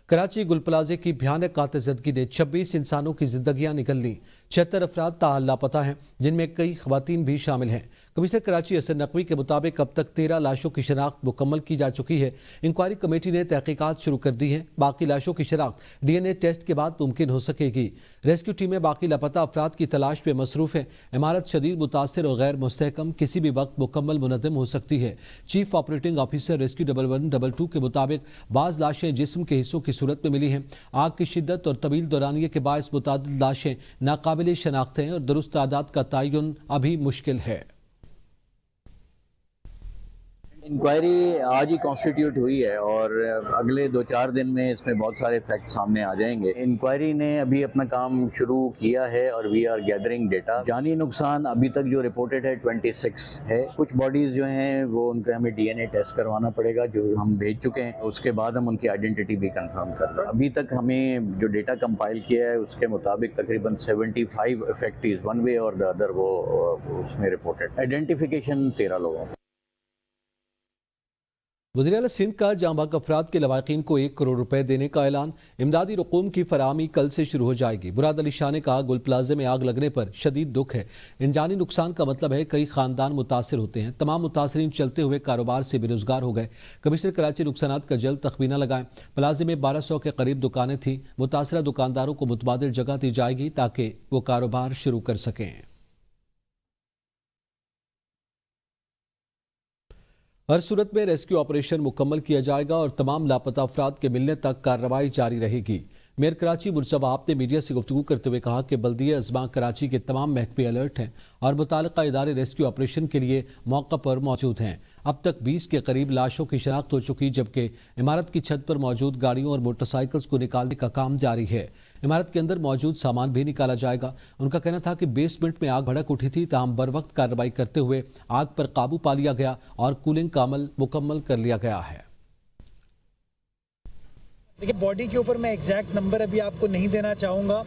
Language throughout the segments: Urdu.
کراچی گل پلازے کی بھیانک قاطع زدگی نے 26 انسانوں کی زندگیاں نکل لیں۔ 76 افراد تاحال لاپتہ ہیں، جن میں کئی خواتین بھی شامل ہیں۔ کمشنر کراچی حسن نقوی کے مطابق اب تک 13 لاشوں کی شناخت مکمل کی جا چکی ہے۔ انکوائری کمیٹی نے تحقیقات شروع کر دی ہیں۔ باقی لاشوں کی شناخت ڈی این اے ٹیسٹ کے بعد ممکن ہو سکے گی۔ ریسکیو ٹیمیں باقی لاپتہ افراد کی تلاش میں مصروف ہیں۔ عمارت شدید متاثر اور غیر مستحکم، کسی بھی وقت مکمل منہدم ہو سکتی ہے۔ چیف آپریٹنگ آفیسر ریسکیو 1122 کے مطابق بعض لاشیں جسم کے حصوں کی صورت میں ملی ہیں۔ آگ کی شدت اور طویل دورانیے کے باعث متعدد لاشیں ناقابل شناخت ہیں اور درست تعداد کا تعین ابھی مشکل ہے۔ انکوائری آج ہی کانسٹیٹیوٹ ہوئی ہے اور اگلے 2-4 دن میں اس میں بہت سارے فیکٹ سامنے آ جائیں گے۔ انکوائری نے ابھی اپنا کام شروع کیا ہے اور وی آر گیدرنگ ڈیٹا۔ جانی نقصان ابھی تک جو رپورٹڈ ہے 26 ہے۔ کچھ باڈیز جو ہیں وہ ان کا ہمیں ڈی این اے ٹیسٹ کروانا پڑے گا جو ہم بھیج چکے ہیں، اس کے بعد ہم ان کی آئیڈینٹی بھی کنفرم کر رہے ہیں۔ ابھی تک ہمیں جو ڈیٹا کمپائل کیا ہے اس کے مطابق تقریباً 75 افیکٹیز ون وے اور دا ادر وہ اس میں رپورٹڈ۔ آئیڈینٹیفیکیشن 13 لوگوں۔ وزیراعلیٰ سندھ کا جاں بحق افراد کے لواحقین کو 1 کروڑ روپے دینے کا اعلان۔ امدادی رقوم کی فراہمی کل سے شروع ہو جائے گی۔ مراد علی شاہ نے کہا گل پلازے میں آگ لگنے پر شدید دکھ ہے۔ انجانی نقصان کا مطلب ہے کئی خاندان متاثر ہوتے ہیں۔ تمام متاثرین چلتے ہوئے کاروبار سے بے روزگار ہو گئے۔ کمشنر کراچی نقصانات کا جلد تخمینہ لگائیں۔ پلازے میں 1200 کے قریب دکانیں تھیں۔ متاثرہ دکانداروں کو متبادل جگہ دی جائے گی تاکہ وہ کاروبار شروع کر سکیں۔ ہر صورت میں ریسکیو آپریشن مکمل کیا جائے گا اور تمام لاپتہ افراد کے ملنے تک کارروائی جاری رہے گی۔ میئر کراچی مرزا وہاب نے میڈیا سے گفتگو کرتے ہوئے کہا کہ بلدیہ اضلاع کراچی کے تمام محکمے الرٹ ہیں اور متعلقہ ادارے ریسکیو آپریشن کے لیے موقع پر موجود ہیں۔ اب تک 20 کے قریب لاشوں کی شناخت ہو چکی، جبکہ عمارت کی چھت پر موجود گاڑیوں اور موٹر سائیکلز کو نکالنے کا کام جاری ہے۔ عمارت کے اندر موجود سامان بھی نکالا جائے گا۔ ان کا کہنا تھا کہ بیسمنٹ میں آگ بھڑک اٹھی تھی، تاہم بر وقت کارروائی کرتے ہوئے آگ پر قابو پا لیا گیا اور کولنگ کا عمل مکمل کر لیا گیا ہے۔ دیکھیں باڈی کے اوپر میں ایگزیکٹ نمبر ابھی آپ کو نہیں دینا چاہوں گا۔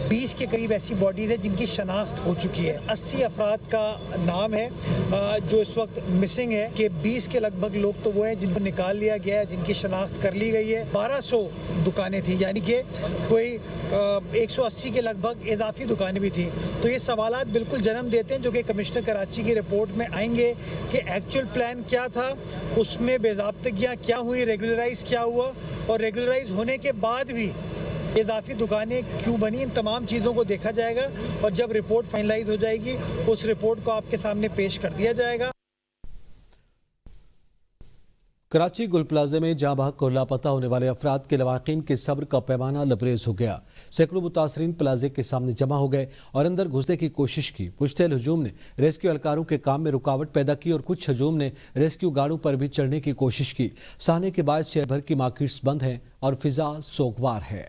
20 کے قریب ایسی باڈیز ہیں جن کی شناخت ہو چکی ہے۔ 80 افراد کا نام ہے جو اس وقت مسنگ ہے، کہ 20 کے لگ بھگ لوگ تو وہ ہیں جن کو نکال لیا گیا ہے، جن کی شناخت کر لی گئی ہے۔ 1200 دکانیں تھیں، یعنی کہ کوئی 180 کے لگ بھگ اضافی دکانیں بھی تھیں۔ تو یہ سوالات بالکل جنم دیتے ہیں جو کہ کمشنر کراچی کی رپورٹ میں آئیں گے کہ ایکچوئل پلان کیا تھا، اس میں بے ضابطگیاں کیا ہوئی، ریگولرائز کیا ہوا، اور ریگولرائز ہونے کے بعد بھی اضافی دکانیں کیوں بنی۔ ان تمام چیزوں کو دیکھا جائے گا اور جب رپورٹ فائنلائز ہو جائے گی اس رپورٹ کو آپ کے سامنے پیش کر دیا جائے گا۔ کراچی گل پلازے میں جاں بحق اور لاپتہ ہونے والے افراد کے لواحقین کے صبر کا پیمانہ لبریز ہو گیا۔ سینکڑوں متاثرین پلازے کے سامنے جمع ہو گئے اور اندر گھسنے کی کوشش کی۔ مشتعل ہجوم نے ریسکیو اہلکاروں کے کام میں رکاوٹ پیدا کی اور کچھ ہجوم نے ریسکیو گاڑیوں پر بھی چڑھنے کی کوشش کی۔ سہانے کے باعث شہر بھر کی مارکیٹس بند ہیں اور فضا سوگوار ہے۔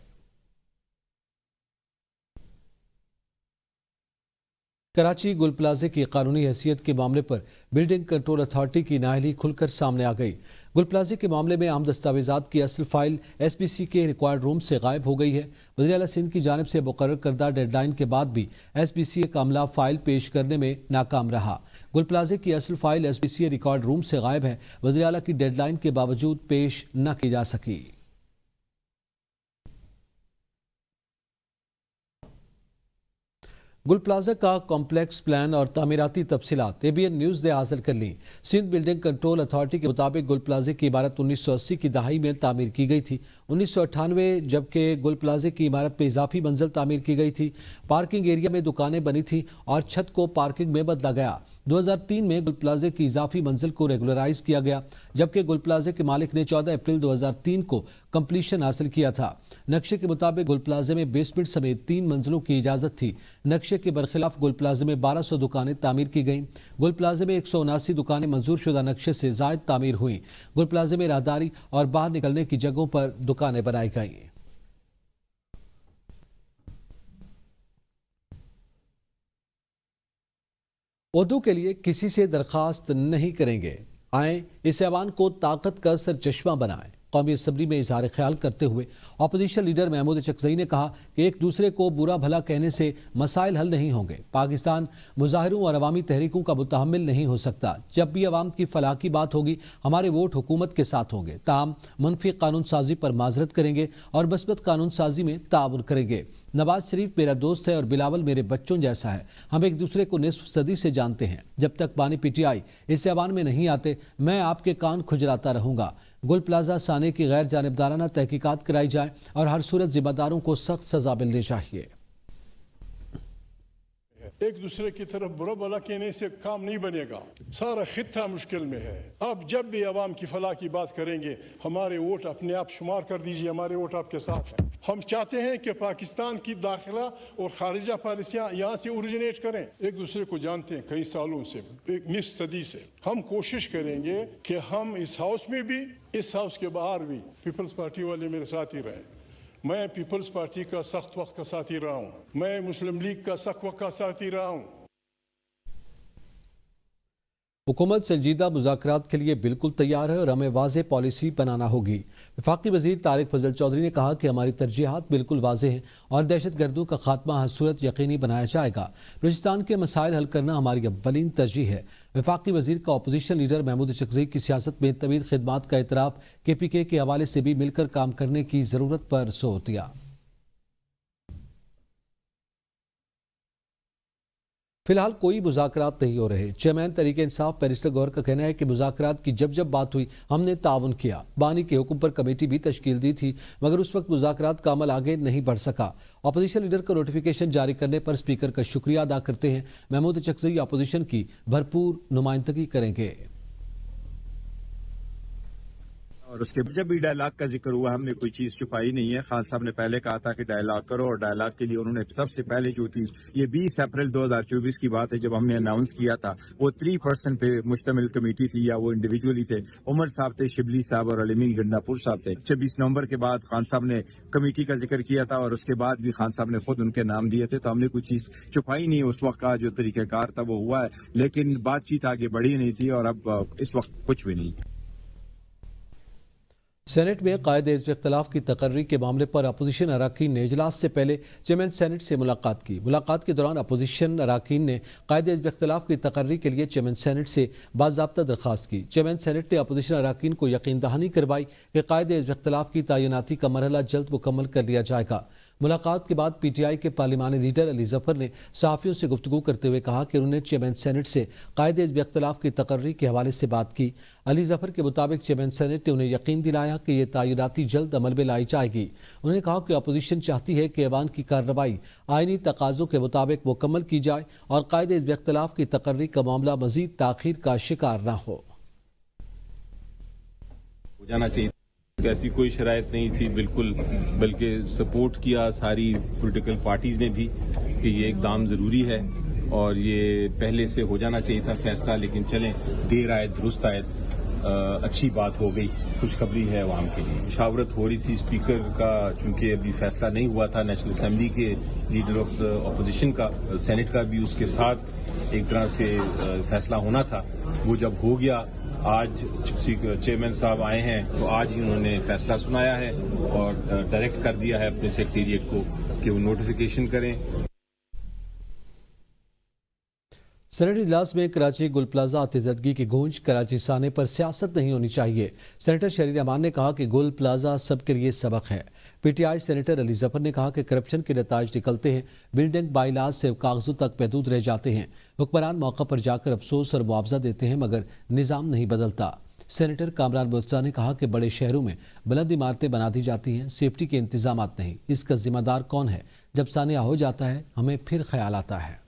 کراچی گل پلازے کی قانونی حیثیت کے معاملے پر بلڈنگ کنٹرول اتھارٹی کی نااہلی کھل کر سامنے آ گئی۔ گل پلازے کے معاملے میں عام دستاویزات کی اصل فائل ایس بی سی کے ریکوائرڈ روم سے غائب ہو گئی ہے۔ وزیراعلیٰ سندھ کی جانب سے مقرر کردہ ڈیڈ لائن کے بعد بھی ایس بی سی کا عملہ فائل پیش کرنے میں ناکام رہا۔ گل پلازے کی اصل file S B C record room سے غائب ہے۔ وزیراعلیٰ کی ڈیڈ لائن کے باوجود پیش نہ کی جا سکی۔ گل پلازا کا کمپلیکس پلان اور تعمیراتی تفصیلات ABN نیوز نے حاصل کر لی۔ سندھ بلڈنگ کنٹرول اتھارٹی کے مطابق گل پلازے کی عمارت 1980 کی دہائی میں تعمیر کی گئی تھی۔ 1998 جبکہ گل پلازے کی عمارت میں اضافی منزل تعمیر کی گئی تھی۔ پارکنگ ایریا میں دکانیں بنی تھیں اور چھت کو پارکنگ میں بدلا گیا۔ 2003 میں گل پلازے کی اضافی منزل کو ریگولرائز کیا گیا، جبکہ گل پلازے کے مالک نے 14 اپریل 2003 کو کمپلیشن حاصل کیا تھا۔ نقشے کے مطابق گل پلازے میں بیسمنٹ سمیت 3 منزلوں کی اجازت تھی۔ نقشے کے برخلاف گل پلازے میں 1200 دکانیں تعمیر کی گئیں۔ گل پلازے میں 179 دکانیں منظور شدہ نقشے سے زائد تعمیر ہوئیں۔ گل پلازے میں راہداری اور باہر نکلنے کی جگہوں پر دکانیں بنائی گئیں۔ اردو کے لیے کسی سے درخواست نہیں کریں گے، آئیں اس ایوان کو طاقت کا سرچشمہ بنائیں۔ قومی اسمبلی میں اظہار خیال کرتے ہوئے اپوزیشن لیڈر محمود چکزئی نے کہا کہ ایک دوسرے کو برا بھلا کہنے سے مسائل حل نہیں ہوں گے. پاکستان مظاہروں اور عوامی تحریکوں کا متحمل نہیں ہو سکتا. جب بھی عوام کی فلاح کی بات ہوگی ہمارے ووٹ حکومت کے ساتھ ہوں گے. تاہم منفی قانون سازی پر معذرت کریں گے اور مثبت قانون سازی میں تعاون کریں گے. نواز شریف میرا دوست ہے اور بلاول میرے بچوں جیسا ہے. ہم ایک دوسرے کو نصف صدی سے جانتے ہیں. جب تک بانی پی ٹی آئی اس ایوان میں نہیں آتے میں آپ کے کان کھجلاتا رہوں گا. گل پلازہ سانے کی غیر جانبدارانہ تحقیقات کرائی جائیں اور ہر صورت ذمہ داروں کو سخت سزا ملنی چاہیے. ایک دوسرے کی طرف برا بھلا کہنے سے کام نہیں بنے گا. سارا خطہ مشکل میں ہے. آپ جب بھی عوام کی فلاح کی بات کریں گے ہمارے ووٹ اپنے آپ شمار کر دیجئے. ہمارے ووٹ آپ کے ساتھ ہیں. ہم چاہتے ہیں کہ پاکستان کی داخلہ اور خارجہ پالیسیاں یہاں سے اوریجنیٹ کریں. ایک دوسرے کو جانتے ہیں کئی سالوں سے, ایک نصف صدی سے. ہم کوشش کریں گے کہ ہم اس ہاؤس میں بھی اس ہاؤس کے باہر بھی پیپلز پارٹی والے میرے ساتھ ہی رہیں. میں پیپلز پارٹی کا سخت وقت کا ساتھی رہا ہوں. میں مسلم لیگ کا سخت وقت کا ساتھی رہا ہوں. حکومت سنجیدہ مذاکرات کے لیے بالکل تیار ہے اور ہمیں واضح پالیسی بنانا ہوگی. وفاقی وزیر طارق فضل چودھری نے کہا کہ ہماری ترجیحات بالکل واضح ہیں اور دہشت گردوں کا خاتمہ ہر صورت یقینی بنایا جائے گا. بلوچستان کے مسائل حل کرنا ہماری اولین ترجیح ہے. وفاقی وزیر کا اپوزیشن لیڈر محمود چکزئی کی سیاست میں طویل خدمات کا اعتراف. کے پی کے حوالے سے بھی مل کر کام کرنے کی ضرورت پر زور دیا. فی الحال کوئی مذاکرات نہیں ہو رہے. چیئرمین تحریک انصاف بیرسٹر گوہر کا کہنا ہے کہ مذاکرات کی جب بات ہوئی ہم نے تعاون کیا. بانی کے حکم پر کمیٹی بھی تشکیل دی تھی مگر اس وقت مذاکرات کا عمل آگے نہیں بڑھ سکا. اپوزیشن لیڈر کو نوٹیفیکیشن جاری کرنے پر اسپیکر کا شکریہ ادا کرتے ہیں. محمود چکزئی اپوزیشن کی بھرپور نمائندگی کریں گے. اور اس کے جب بھی ڈائلاگ کا ذکر ہوا ہم نے کوئی چیز چھپائی نہیں ہے. خان صاحب نے پہلے کہا تھا کہ ڈائلاگ کرو اور ڈائلاگ کے لیے انہوں نے سب سے پہلے جو تھی یہ 20 اپریل 2024 کی بات ہے جب ہم نے اناؤنس کیا تھا. وہ 3% پہ مشتمل کمیٹی تھی یا وہ انڈیویجولی تھے. عمر صاحب تھے, شبلی صاحب اور علمین گنڈاپور صاحب تھے. 26 نومبر کے بعد خان صاحب نے کمیٹی کا ذکر کیا تھا اور اس کے بعد بھی خان صاحب نے خود ان کے نام دیے تھے. تو ہم نے کوئی چیز چھپائی نہیں. اس وقت کا جو طریقہ کار تھا وہ ہوا ہے لیکن بات چیت آگے بڑھی نہیں تھی اور اب اس وقت کچھ بھی نہیں. سینٹ میں قائد حزب اختلاف کی تقرری کے معاملے پر اپوزیشن اراکین نے اجلاس سے پہلے چیئرمین سینٹ سے ملاقات کی. ملاقات کے دوران اپوزیشن اراکین نے قائد حزب اختلاف کی تقرری کے لیے چیئرمین سینٹ سے باضابطہ درخواست کی. چیئرمین سینٹ نے اپوزیشن اراکین کو یقین دہانی کروائی کہ قائد حزب اختلاف کی تعیناتی کا مرحلہ جلد مکمل کر لیا جائے گا. ملاقات کے بعد پی ٹی آئی کے پارلیمانی لیڈر علی ظفر نے صحافیوں سے گفتگو کرتے ہوئے کہا کہ انہوں نے چیئرمین سینٹ سے قائد حزب اختلاف کی تقرری کے حوالے سے بات کی. علی ظفر کے مطابق چیئرمین سینٹ نے انہیں یقین دلایا کہ یہ تعیناتی جلد عمل میں لائی جائے گی. انہوں نے کہا کہ اپوزیشن چاہتی ہے کہ ایوان کی کارروائی آئینی تقاضوں کے مطابق مکمل کی جائے اور قائد حزب اختلاف کی تقرری کا معاملہ مزید تاخیر کا شکار نہ ہو. جانا چاہیے ایسی کوئی شرائط نہیں تھی بالکل, بلکہ سپورٹ کیا ساری پولیٹیکل پارٹیز نے بھی کہ یہ اقدام ضروری ہے اور یہ پہلے سے ہو جانا چاہیے تھا فیصلہ. لیکن چلیں دیر آئے درست آئے, اچھی بات ہو گئی, خوشخبری ہے عوام کے لیے. مشاورت ہو رہی تھی اسپیکر کا چونکہ ابھی فیصلہ نہیں ہوا تھا نیشنل اسمبلی کے لیڈر آف دا اپوزیشن کا, سینٹ کا بھی اس کے ساتھ ایک طرح سے فیصلہ ہونا تھا. وہ جب ہو گیا آج چیئرمین صاحب آئے ہیں تو آج ہی انہوں نے فیصلہ سنایا ہے اور ڈائریکٹ کر دیا ہے اپنے سیکریٹریٹ کو کہ وہ نوٹیفیکیشن کریں. سینٹ اجلاس میں کراچی گل پلازہ آتشزدگی کی گونج. کراچی سانے پر سیاست نہیں ہونی چاہیے. سینیٹر شہری رحمان نے کہا کہ گل پلازہ سب کے لیے سبق ہے. P T I senator Ali Zafar نے کہا کہ کرپشن کے نتائج نکلتے ہیں, بلڈنگ بائی لاز سے کاغذوں تک محدود رہ جاتے ہیں. حکمران موقع پر جا کر افسوس اور معاوضہ دیتے ہیں مگر نظام نہیں بدلتا. سینیٹر کامران مرتضیٰ نے کہا کہ بڑے شہروں میں بلند عمارتیں بنا دی جاتی ہیں, سیفٹی کے انتظامات نہیں. اس کا ذمہ دار کون ہے؟ جب سانحہ ہو جاتا ہے ہمیں پھر خیال آتا ہے.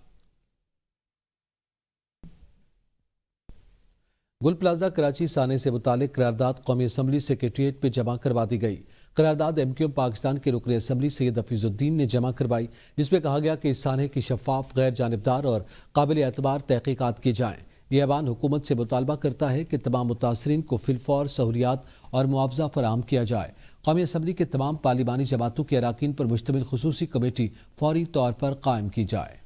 گل پلازہ کراچی سانے سے متعلق قرارداد قومی اسمبلی سیکریٹریٹ پہ جمع کروا دی گئی. قرارداد ایم کیو ایم پاکستان کے رکن اسمبلی سید حفیظ الدین نے جمع کروائی, جس میں کہا گیا کہ اس سانحے کی شفاف, غیر جانبدار اور قابل اعتبار تحقیقات کی جائیں. یہ ایوان حکومت سے مطالبہ کرتا ہے کہ تمام متاثرین کو فی الفور سہولیات اور معاوضہ فراہم کیا جائے. قومی اسمبلی کے تمام پارلیمانی جماعتوں کے اراکین پر مشتمل خصوصی کمیٹی فوری طور پر قائم کی جائے.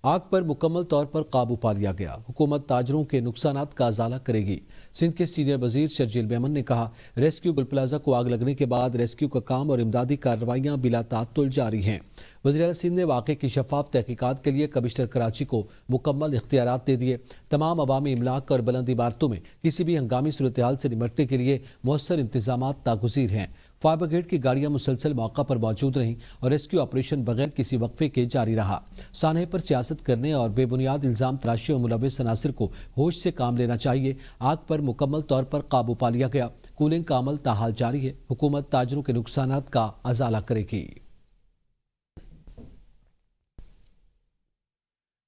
آگ پر مکمل طور پر قابو پا لیا گیا۔ حکومت تاجروں کے نقصانات کا ازالہ کرے گی۔ سندھ کے سینئر وزیر شرجیل میمن نے کہا، ریسکیو گل پلازہ کو آگ لگنے کے بعد ریسکیو کا کام اور امدادی کارروائیاں بلا تعطل جاری ہیں۔ وزیر اعلیٰ سندھ نے واقعے کی شفاف تحقیقات کے لیے کمشنر کراچی کو مکمل اختیارات دے دیے۔ تمام عوامی املاک اور بلند عمارتوں میں کسی بھی ہنگامی صورتحال سے نمٹنے کے لیے مؤثر انتظامات ناگزیر ہیں۔ فائر بریگیڈ کی گاڑیاں مسلسل موقع پر موجود رہیں اور ریسکیو آپریشن بغیر کسی وقفے کے جاری رہا۔ سانحے پر سیاست کرنے اور بے بنیاد الزام تراشی اور ملوث عناصر کو ہوش سے کام لینا چاہیے۔ آگ پر مکمل طور پر قابو پا لیا گیا۔ کولنگ کا عمل تاحال جاری ہے۔ حکومت تاجروں کے نقصانات کا ازالہ کرے گی۔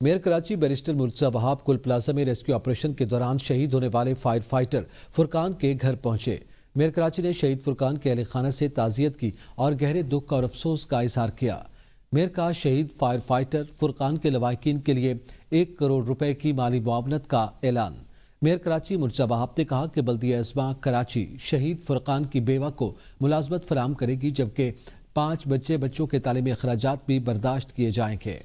میئر کراچی بیرسٹر مرتضی وہاب گل پلازہ میں ریسکیو آپریشن کے دوران شہید ہونے والے فائر فائٹر فرقان کے گھر پہنچے۔ میئر کراچی نے شہید فرقان کے اہل خانہ سے تعزیت کی اور گہرے دکھ اور افسوس کا اظہار کیا۔ میئر کا شہید فائر فائٹر فرقان کے لواحقین کے لیے 1 کروڑ روپے کی مالی معاونت کا اعلان۔ میئر کراچی مرتضی وہاب نے کہا کہ بلدیہ اعظم کراچی شہید فرقان کی بیوہ کو ملازمت فراہم کرے گی، جبکہ 5 بچوں کے تعلیمی اخراجات بھی برداشت کیے جائیں گے۔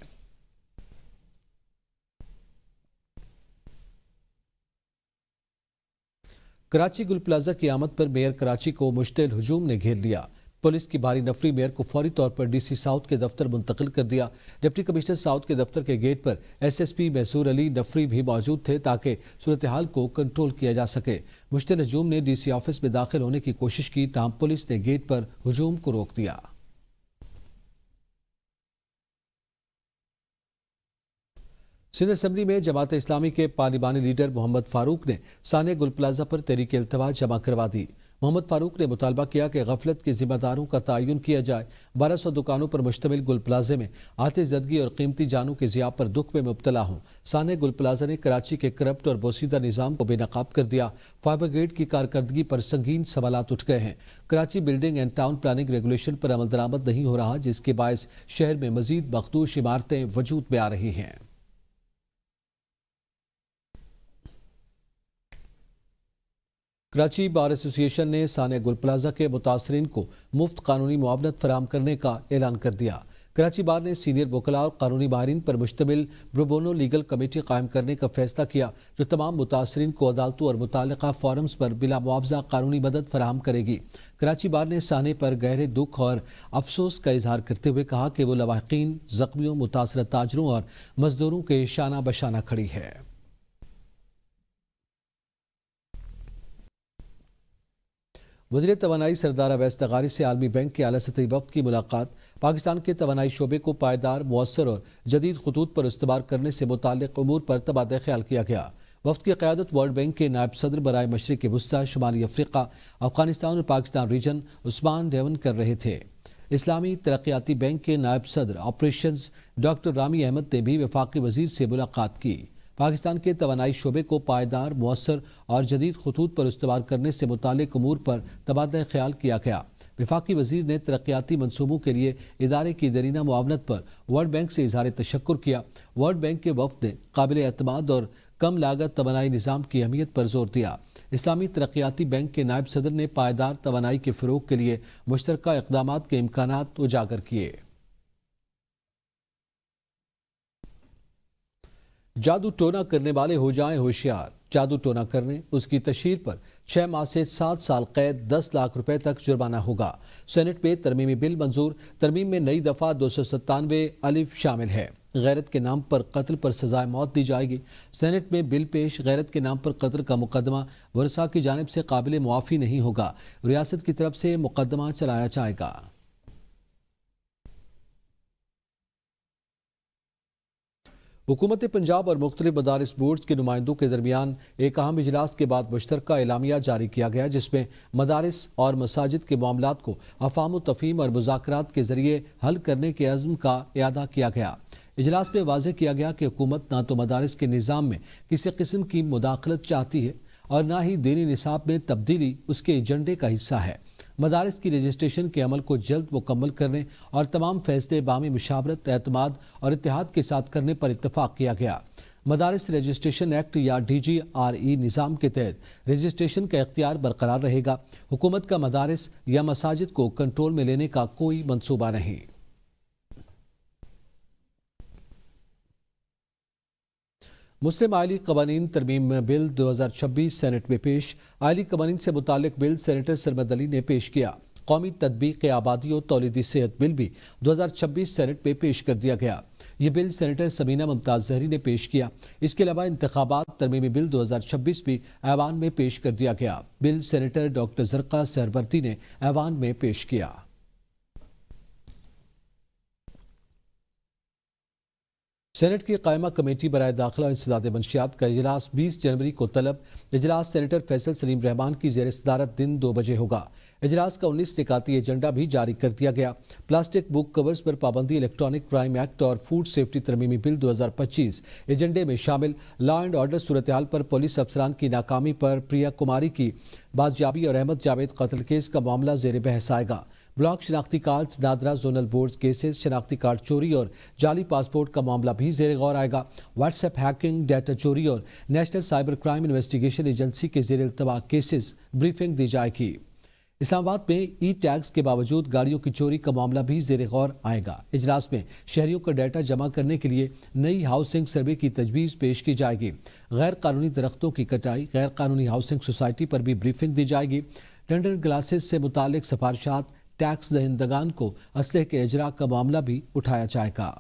کراچی گل پلازہ کی آمد پر میئر کراچی کو مشتعل ہجوم نے گھیر لیا۔ پولیس کی بھاری نفری میئر کو فوری طور پر ڈی سی ساؤتھ کے دفتر منتقل کر دیا۔ ڈپٹی کمشنر ساؤتھ کے دفتر کے گیٹ پر ایس ایس پی محسور علی نفری بھی موجود تھے تاکہ صورتحال کو کنٹرول کیا جا سکے۔ مشتعل ہجوم نے ڈی سی آفس میں داخل ہونے کی کوشش کی، تاہم پولیس نے گیٹ پر ہجوم کو روک دیا۔ سندھ اسمبلی میں جماعت اسلامی کے پارلیمانی لیڈر محمد فاروق نے سانحہ گل پلازہ پر تحریک التوا جمع کروا دی۔ محمد فاروق نے مطالبہ کیا کہ غفلت کے ذمہ داروں کا تعین کیا جائے۔ 1200 دکانوں پر مشتمل گل پلازے میں آتش زدگی اور قیمتی جانوں کے ضیاع پر دکھ میں مبتلا ہوں۔ سانحہ گل پلازہ نے کراچی کے کرپٹ اور بوسیدہ نظام کو بے نقاب کر دیا۔ فائر بریگیڈ کی کارکردگی پر سنگین سوالات اٹھ گئے ہیں۔ Karachi building and town planning regulation پر عمل درآمد نہیں ہو رہا، جس کے باعث شہر میں مزید مخدوش عمارتیں وجود میں آ رہی ہیں۔ کراچی بار ایسوسی ایشن نے سانحہ گل پلازہ کے متاثرین کو مفت قانونی معاونت فراہم کرنے کا اعلان کر دیا۔ کراچی بار نے سینئر وکلاء اور قانونی ماہرین پر مشتمل پروبونو لیگل کمیٹی قائم کرنے کا فیصلہ کیا، جو تمام متاثرین کو عدالتوں اور متعلقہ فورمز پر بلا معاوضہ قانونی مدد فراہم کرے گی۔ کراچی بار نے سانحے پر گہرے دکھ اور افسوس کا اظہار کرتے ہوئے کہا کہ وہ لواحقین، زخمیوں، متاثرہ تاجروں اور مزدوروں کے شانہ بشانہ کھڑی ہے۔ وزیر توانائی سردار اویس تغاری سے عالمی بینک کے اعلیٰ سطحی وفد کی ملاقات۔ پاکستان کے توانائی شعبے کو پائیدار، مؤثر اور جدید خطوط پر استوار کرنے سے متعلق امور پر تبادلہ خیال کیا گیا۔ وفد کی قیادت ورلڈ بینک کے نائب صدر برائے مشرق وسطی، شمالی افریقہ، افغانستان اور پاکستان ریجن عثمان ڈیون کر رہے تھے۔ اسلامی ترقیاتی بینک کے نائب صدر آپریشنز ڈاکٹر رامی احمد نے بھی وفاقی وزیر سے ملاقات کی۔ پاکستان کے توانائی شعبے کو پائیدار، مؤثر اور جدید خطوط پر استوار کرنے سے متعلق امور پر تبادلہ خیال کیا گیا۔ وفاقی وزیر نے ترقیاتی منصوبوں کے لیے ادارے کی دیرینہ معاونت پر ورلڈ بینک سے اظہار تشکر کیا۔ ورلڈ بینک کے وفد نے قابل اعتماد اور کم لاگت توانائی نظام کی اہمیت پر زور دیا۔ اسلامی ترقیاتی بینک کے نائب صدر نے پائیدار توانائی کے فروغ کے لیے مشترکہ اقدامات کے امکانات اجاگر کیے۔ جادو ٹونا کرنے والے ہو جائیں ہوشیار۔ جادو ٹونا کرنے، اس کی تشہیر پر 6 ماہ سے 7 سال قید، 10 لاکھ روپے تک جرمانہ ہوگا۔ سینٹ میں ترمیمی بل منظور۔ ترمیم میں نئی دفعہ 297 الف شامل ہے۔ غیرت کے نام پر قتل پر سزائے موت دی جائے گی۔ سینٹ میں بل پیش، غیرت کے نام پر قتل کا مقدمہ ورثاء کی جانب سے قابل معافی نہیں ہوگا۔ ریاست کی طرف سے مقدمہ چلایا جائے گا۔ حکومت پنجاب اور مختلف مدارس بورڈز کے نمائندوں کے درمیان ایک اہم اجلاس کے بعد مشترکہ اعلامیہ جاری کیا گیا، جس میں مدارس اور مساجد کے معاملات کو افہام و تفہیم اور مذاکرات کے ذریعے حل کرنے کے عزم کا اعادہ کیا گیا۔ اجلاس میں واضح کیا گیا کہ حکومت نہ تو مدارس کے نظام میں کسی قسم کی مداخلت چاہتی ہے اور نہ ہی دینی نصاب میں تبدیلی اس کے ایجنڈے کا حصہ ہے۔ مدارس کی رجسٹریشن کے عمل کو جلد مکمل کرنے اور تمام فیصلے باہمی مشاورت، اعتماد اور اتحاد کے ساتھ کرنے پر اتفاق کیا گیا۔ مدارس رجسٹریشن ایکٹ یا DGRE نظام کے تحت رجسٹریشن کا اختیار برقرار رہے گا۔ حکومت کا مدارس یا مساجد کو کنٹرول میں لینے کا کوئی منصوبہ نہیں۔ مسلم آئلی قوانین ترمیم بل 2026 سینٹ میں پیش۔ آئلی قوانین سے متعلق بل سینیٹر سرمد علی نے پیش کیا۔ قومی تطبیق آبادی و تولیدی صحت بل بھی 2026 سینٹ میں پیش کر دیا گیا۔ یہ بل سینیٹر سمینہ ممتاز زہری نے پیش کیا۔ اس کے علاوہ انتخابات ترمیمی بل 2026 بھی ایوان میں پیش کر دیا گیا۔ بل سینیٹر ڈاکٹر زرقا سہروردی نے ایوان میں پیش کیا۔ سینٹ کی قائمہ کمیٹی برائے داخلہ و انسداد منشیات کا اجلاس 20 جنوری کو طلب۔ اجلاس سینیٹر فیصل سلیم رحمان کی زیر صدارت دن 2 بجے ہوگا۔ اجلاس کا 19 نکاتی ایجنڈا بھی جاری کر دیا گیا۔ پلاسٹک بک کورز پر پابندی، الیکٹرانک کرائم ایکٹ اور فوڈ سیفٹی ترمیمی بل 2025 ایجنڈے میں شامل۔ لا اینڈ آرڈر صورتحال پر پولیس افسران کی ناکامی پر پریا کماری کی بازیابی اور احمد جاوید قتل کیس کا معاملہ زیر بحث آئے گا۔ بلاک شناختی cards, NADRA zonal boards cases, شناختی کارڈ چوری اور جعلی پاسپورٹ کا معاملہ بھی زیر غور آئے گا۔ واٹس ایپ ہیکنگ، ڈیٹا چوری اور national cyber crime investigation agency کے زیر التوا کیسز بریفنگ دی جائے گی۔ اسلام آباد میں ای ٹیگز کے باوجود گاڑیوں کی چوری کا معاملہ بھی زیر غور آئے گا۔ اجلاس میں شہریوں کا ڈیٹا جمع کرنے کے لیے نئی ہاؤسنگ سروے کی تجویز پیش کی جائے گی۔ غیر قانونی درختوں کی کٹائی، غیر قانونی ہاؤسنگ سوسائٹی پر بھی بریفنگ دی جائے گی۔ ٹینڈر گلاسز سے متعلق سفارشات، ٹیکس دہندگان کو اسلحے کے اجراء کا معاملہ بھی اٹھایا جائے گا۔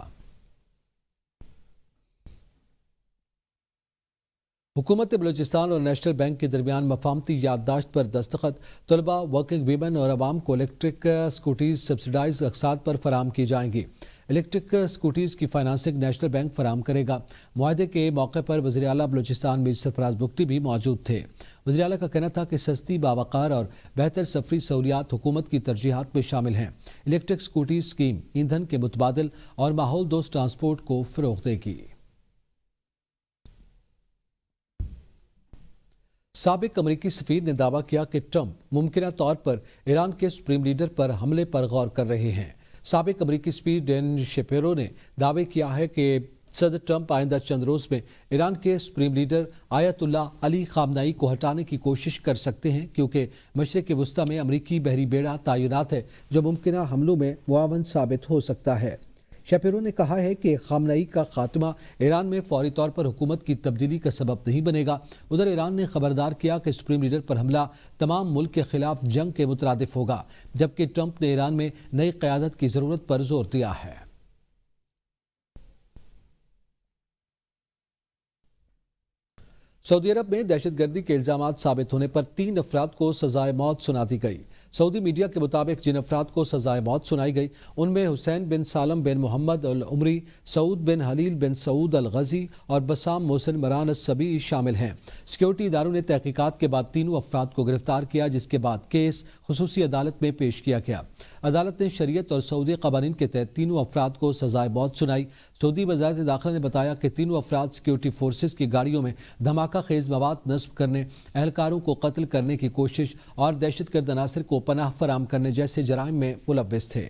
حکومت بلوچستان اور نیشنل بینک کے درمیان مفاہمتی یادداشت پر دستخط۔ طلبہ، ورکنگ ویمن اور عوام کو الیکٹرک سکوٹیز سبسڈائز اقساط پر فراہم کی جائیں گی۔ الیکٹرک سکوٹیز کی فائنانسنگ نیشنل بینک فراہم کرے گا۔ معاہدے کے موقع پر وزیر اعلیٰ بلوچستان میر سرفراز بگٹی بھی موجود تھے۔ وزیر اعلیٰ کا کہنا تھا کہ سستی، باوقار اور بہتر سفری سہولیات حکومت کی ترجیحات میں شامل ہیں۔ الیکٹرک سکوٹیز اسکیم ایندھن کے متبادل اور ماحول دوست ٹرانسپورٹ کو فروغ دے گی۔ سابق امریکی سفیر نے دعویٰ کیا کہ ٹرمپ ممکنہ طور پر ایران کے سپریم لیڈر پر حملے پر غور کر رہے ہیں۔ سابق امریکی سفیر ڈین شیپیرو نے دعویٰ کیا ہے کہ صدر ٹرمپ آئندہ چند روز میں ایران کے سپریم لیڈر آیت اللہ علی خامنئی کو ہٹانے کی کوشش کر سکتے ہیں، کیونکہ مشرق وسطی میں امریکی بحری بیڑا تعینات ہے جو ممکنہ حملوں میں معاون ثابت ہو سکتا ہے۔ شیپیرو نے کہا ہے کہ خامنئی کا خاتمہ ایران میں فوری طور پر حکومت کی تبدیلی کا سبب نہیں بنے گا۔ ادھر ایران نے خبردار کیا کہ سپریم لیڈر پر حملہ تمام ملک کے خلاف جنگ کے مترادف ہوگا، جبکہ ٹرمپ نے ایران میں نئی قیادت کی ضرورت پر زور دیا ہے۔ سعودی عرب میں دہشت گردی کے الزامات ثابت ہونے پر 3 افراد کو سزائے موت سنا دی گئی۔ سعودی میڈیا کے مطابق جن افراد کو سزائے موت سنائی گئی ان میں حسین بن سالم بن محمد العمری، سعود بن حلیل بن سعود الغزی اور بسام محسن مران السبی شامل ہیں۔ سیکیورٹی اداروں نے تحقیقات کے بعد تینوں افراد کو گرفتار کیا، جس کے بعد کیس خصوصی عدالت میں پیش کیا گیا۔ عدالت نے شریعت اور سعودی قوانین کے تحت تینوں افراد کو سزائے موت سنائی۔ سعودی وزارت داخلہ نے بتایا کہ تینوں افراد سیکیورٹی فورسز کی گاڑیوں میں دھماکہ خیز مواد نصب کرنے، اہلکاروں کو قتل کرنے کی کوشش اور دہشت گرد عناصر کو پناہ فراہم کرنے جیسے جرائم میں ملوث تھے۔